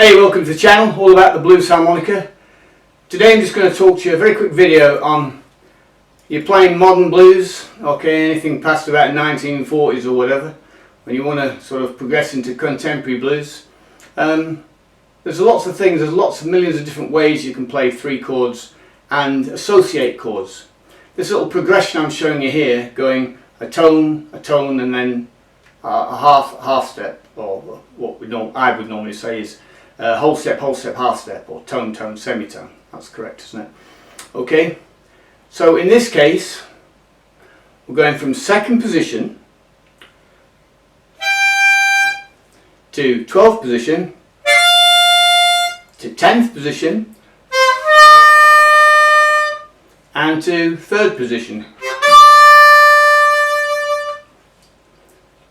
Hey, welcome to the channel, all about the blues harmonica. Today I'm just going to talk to you a very quick video on you're playing modern blues, okay, anything past about 1940s or whatever, when you want to sort of progress into contemporary blues. There's lots of things, there's lots of millions of different ways you can play three chords and associate chords. This little progression I'm showing you here, going a tone, and then a half step, or what I would normally say is whole step, half step, or tone, tone, semitone. That's correct, isn't it? Okay, so in this case we're going from second position to 12th position to 10th position and to third position.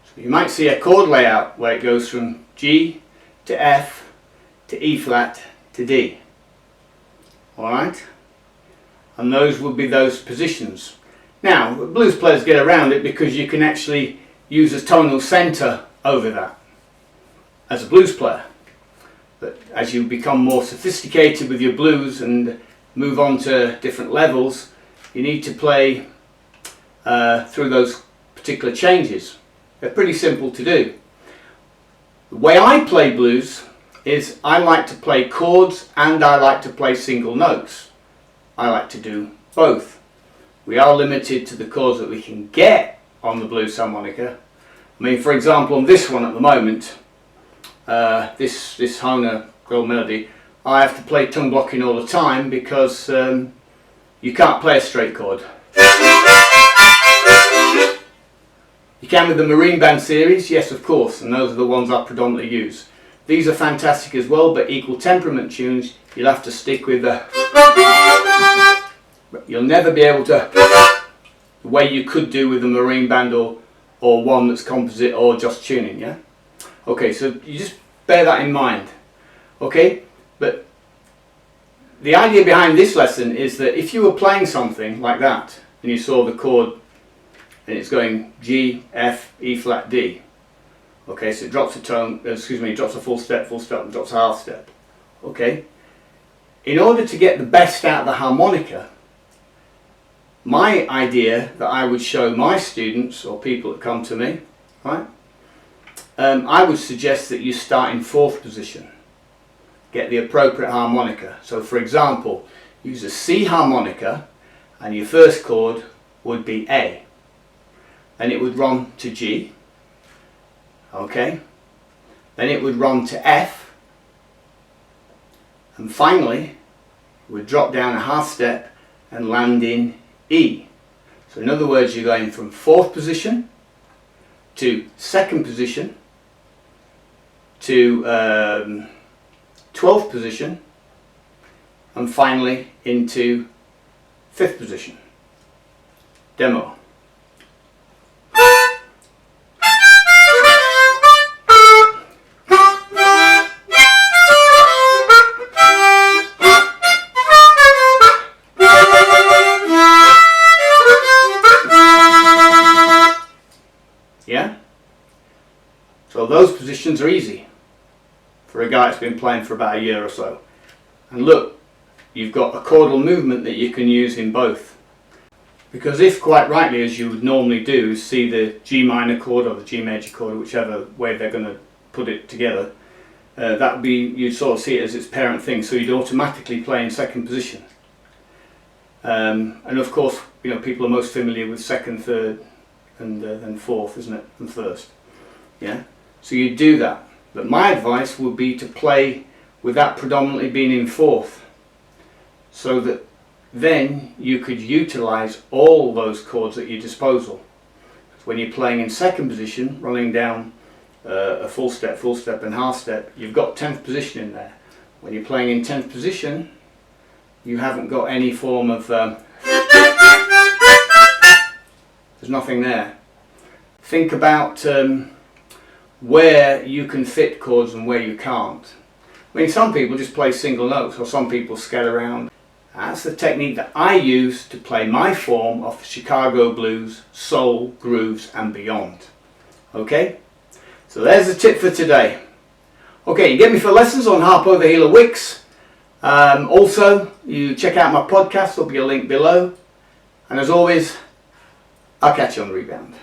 So you might see a chord layout where it goes from G to F to E flat to D. Alright? And those would be those positions. Now, blues players get around it because you can actually use a tonal centre over that as a blues player. But as you become more sophisticated with your blues and move on to different levels, you need to play through those particular changes. They're pretty simple to do. The way I play blues is I like to play chords and I like to play single notes. I like to do both. We are limited to the chords that we can get on the blues harmonica. I mean, for example, on this one at the moment, this Hona Gold Melody, I have to play tongue blocking all the time because you can't play a straight chord. You can with the Marine Band series, yes of course, and those are the ones I predominantly use. These are fantastic as well, but equal temperament tunes you'll have to stick with the... You'll never be able to... the way you could do with a Marine Band or one that's composite or just tuning, yeah? Okay, so you just bear that in mind, okay? But the idea behind this lesson is that if you were playing something like that and you saw the chord and it's going G, F, E flat, D. Okay, so it drops a tone, it drops a full step, drops a half step. Okay? In order to get the best out of the harmonica, my idea that I would show my students or people that come to me, right? I would suggest that you start in fourth position. Get the appropriate harmonica. So for example, use a C harmonica and your first chord would be A. Then it would run to G. Okay, then it would run to F, and finally it would drop down a half step and land in E. So in other words, you're going from fourth position to second position to 12th position and finally into fifth position. Demo. Yeah? So those positions are easy for a guy that's been playing for about a year or so. And look, you've got a chordal movement that you can use in both. Because if, quite rightly, as you would normally do, see the G minor chord or the G major chord, whichever way they're going to put it together, that would be, you'd sort of see it as its parent thing, so you'd automatically play in second position. And of course, you know, people are most familiar with second, third, and then fourth, isn't it, and first. Yeah, so you do that. But my advice would be to play with that predominantly being in fourth, so that then you could utilize all those chords at your disposal. When you're playing in second position, running down a full step and half step, you've got 10th position in there. When you're playing in 10th position, you haven't got any form of there's nothing there. Think about where you can fit chords and where you can't. I mean, some people just play single notes, or some people scale around. That's the technique that I use to play my form of Chicago blues, soul, grooves and beyond. Okay? So there's the tip for today. Okay, you get me for lessons on Harpo the Healer Wicks. Also, you check out my podcast, there'll be a link below. And as always, I'll catch you on the rebound.